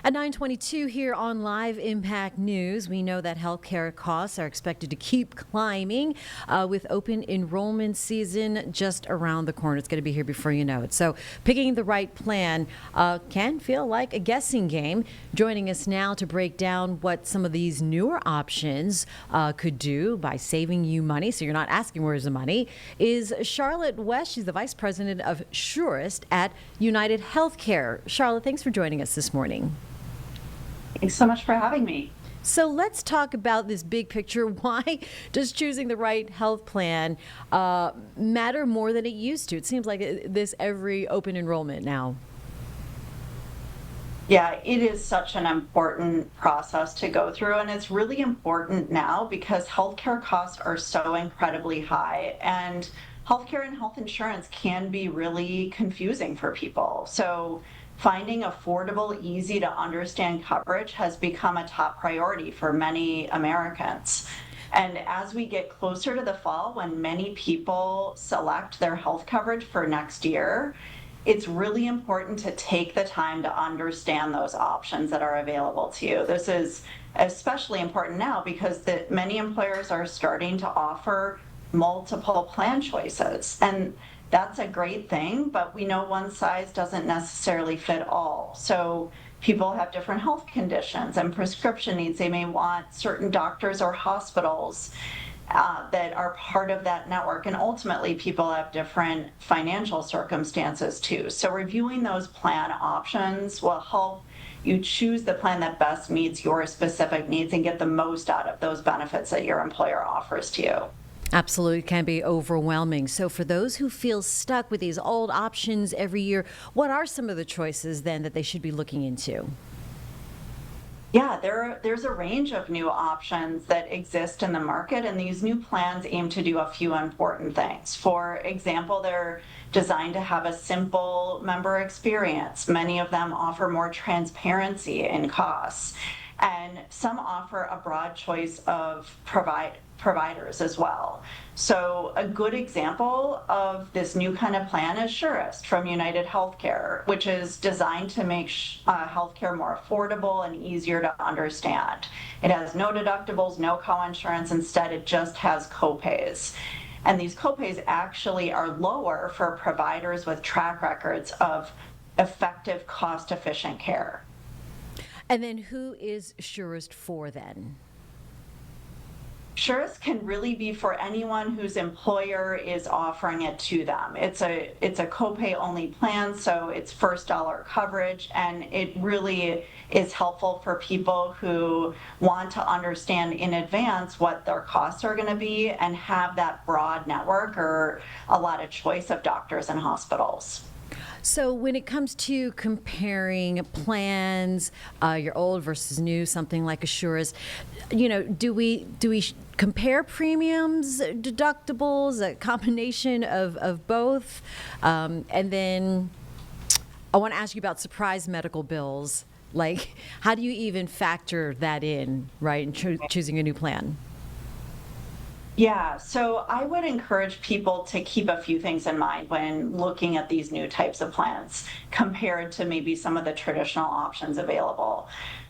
At 9:22 here on Live Impact News, we know that healthcare costs are expected to keep climbing with open enrollment season just around the corner. It's going to be here before you know it. So picking the right plan can feel like a guessing game. Joining us now to break down what some of these newer options could do by saving you money, so you're not asking where's the money, is Charlotte West. She's the Vice President of Surest at United Healthcare. Charlotte, thanks for joining us this morning. Thanks so much for having me. So let's talk about this big picture. Why does choosing the right health plan matter more than it used to? It seems like this every open enrollment now. Yeah, it is such an important process to go through, and it's really important now because healthcare costs are so incredibly high, and healthcare and health insurance can be really confusing for people. So finding affordable, easy to understand coverage has become a top priority for many Americans. And as we get closer to the fall, when many people select their health coverage for next year, it's really important to take the time to understand those options that are available to you. This is especially important now because many employers are starting to offer multiple plan choices. And that's a great thing, but we know one size doesn't necessarily fit all. So people have different health conditions and prescription needs. They may want certain doctors or hospitals that are part of that network. And ultimately, people have different financial circumstances too. So reviewing those plan options will help you choose the plan that best meets your specific needs and get the most out of those benefits that your employer offers to you. Absolutely, it can be overwhelming. So for those who feel stuck with these old options every year, what are some of the choices then that they should be looking into? Yeah, there's a range of new options that exist in the market, and these new plans aim to do a few important things. For example, they're designed to have a simple member experience. Many of them offer more transparency in costs, and some offer a broad choice of providers as well. So a good example of this new kind of plan is Surest from United Healthcare, which is designed to make healthcare more affordable and easier to understand. It has no deductibles, no co-insurance. Instead, it just has copays. And these copays actually are lower for providers with track records of effective, cost-efficient care. And then who is Surest for then? Surest can really be for anyone whose employer is offering it to them. It's a copay only plan, so it's first dollar coverage, and it really is helpful for people who want to understand in advance what their costs are going to be and have that broad network or a lot of choice of doctors and hospitals. So when it comes to comparing plans, your old versus new, something like Surest, do we compare premiums, deductibles, a combination of both? And then I want to ask you about surprise medical bills. Like, how do you even factor that in, right, in choosing a new plan? Yeah, so I would encourage people to keep a few things in mind when looking at these new types of plans compared to maybe some of the traditional options available.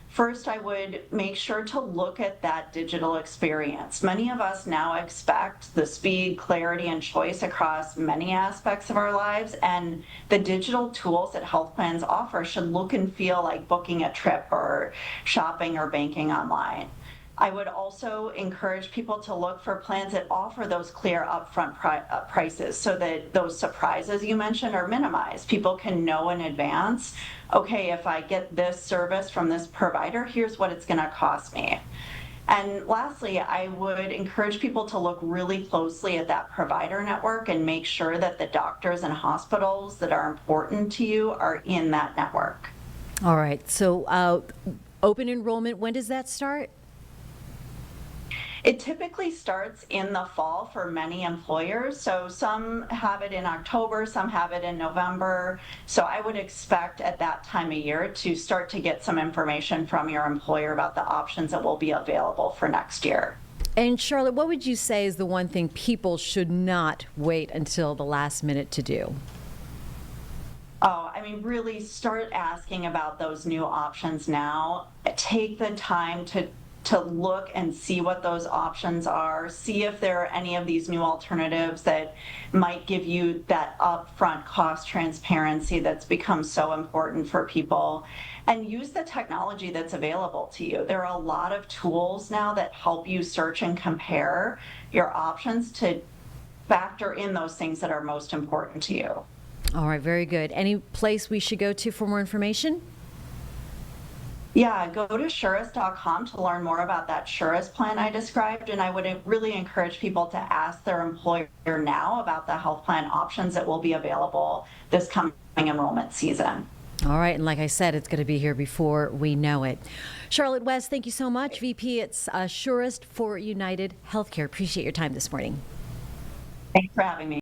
First, I would make sure to look at that digital experience. Many of us now expect the speed, clarity, and choice across many aspects of our lives, and the digital tools that health plans offer should look and feel like booking a trip or shopping or banking online. I would also encourage people to look for plans that offer those clear upfront prices so that those surprises you mentioned are minimized. People can know in advance, okay, if I get this service from this provider, here's what it's going to cost me. And lastly, I would encourage people to look really closely at that provider network and make sure that the doctors and hospitals that are important to you are in that network. All right. So open enrollment, when does that start? It typically starts in the fall for many employers. So some have it in October, some have it in November. So I would expect at that time of year to start to get some information from your employer about the options that will be available for next year. And Charlotte, what would you say is the one thing people should not wait until the last minute to do? Oh, I mean, really start asking about those new options now. Take the time to look and see what those options are. See if there are any of these new alternatives that might give you that upfront cost transparency that's become so important for people. And use the technology that's available to you. There are a lot of tools now that help you search and compare your options to factor in those things that are most important to you. All right, very good. Any place we should go to for more information? Yeah, go to surest.com to learn more about that Surest plan I described. And I would really encourage people to ask their employer now about the health plan options that will be available this coming enrollment season. All right, and like I said, it's going to be here before we know it. Charlotte West, thank you so much. VP at Surest for United Healthcare. Appreciate your time this morning. Thanks for having me.